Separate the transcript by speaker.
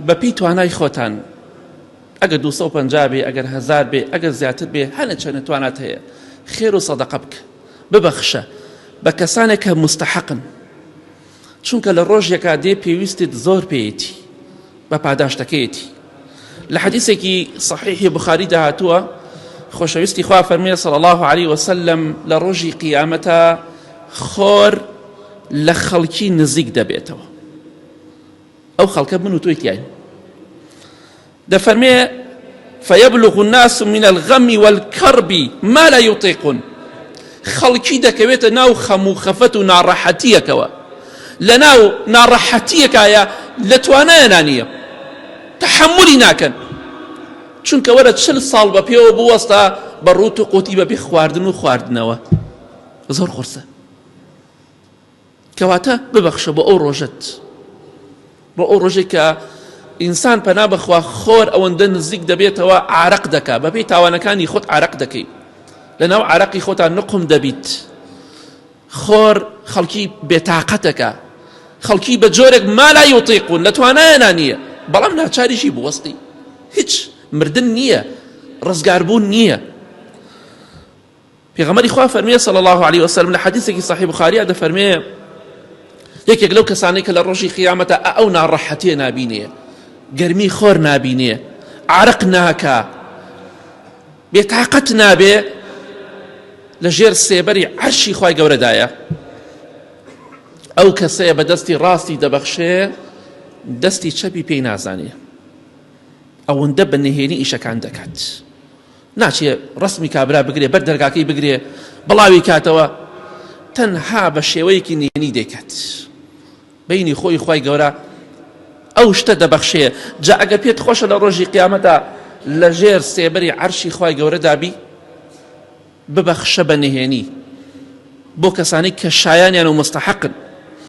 Speaker 1: بەپی توانای خۆتان ئەگەر 250 بێ ئەگەر 1000 بێ ئەگەر زیاتر بێ هەنە چەنە توانات هەیە خێر و سەدەقە بکە ببەخشە بە کەسانێک کە مستحقن چونکە لە ڕۆژێکا دێ پێویستت زۆر پێیەتی بە پاداشتەکەیەتی لە حەدیثێکی صحیحی بخاری داهاتووە خۆشەویستی خوا فەرمێ صلی الله عليه وسلم لە ڕۆژی قیامەتە خۆر لە خەڵکی نزیک دەبێتەوە ئەو خەڵکە من و تۆی تیاین دەفەرمێ فيبلغ الناس من الغم والكرب ما لا يطيقون خەڵکی دەکەوێتە ناو خەم و خەفەت و ناڕەحەتیەکەوە لە ناو ناڕەحەتیەکایە لە توانایەنان نییە تحملی ناکەن چونکە وەرە 40 ساڵ بە پێوە بوەستە بە ڕوت و قوتی بەبێ خواردن و خواردنەوە زۆر قورسە کەواتە ببەخشە بۆ ئەو ڕۆژەت بۆ ئەو ڕۆژێک کە ئینسان پەنا بەخوا خۆر ئەوەندە نزیک دەبێتەوە عارەق دەکا بەپێی تاوانەکانی خۆت عارەق دەکەی لەناو عارەقی خۆتان نقم دەبیت خۆر خەڵکی بێتاقەتەکە خەڵکی بە جۆرێک ما لا یوتیقون لە توانایەنان نییە بەڵام ناچاریشی بوەستی هیچ مردن نییە ڕزگاربوون نییە پێغەمبەری خوا فەرمێ صلی الله عليه وسلم لە حەدیثێکی صحیح بخاریە دەفەرمێ یەکێک لەو کەسانەی کە لە ڕۆژی قیامەتە ئەو ناڕەحەتیە نابینێ گەرمی خۆر نابینێ عارەق ناکا بێتاقەت نابێ لە ژێر سێبەری عەرشی خوای گەورەدایە ئەو کەسەیە بە دەستی ڕاستی دەبەخشێ دەستی چەپی پێی نازانێ ئەوەندە بە نهێنی ئیشەکان دەکات ناچێ ڕسمی کابرا بگرێ بەر دەرگاکەی بگرێ بڵاوی کاتەوە تەنها بە شێوەیەکی نهێنی دەکات بینی خۆی خوای گەورە ئەو شتە دەبەخشێ جا ئەگەر پێت خۆشە لە ڕۆژی قیامەتە لە ژێر سێبەری عەرشی خوای گەورە دابی ببەخشە بە نهێنی بۆ کەسانی کە شایانیان و مستحقن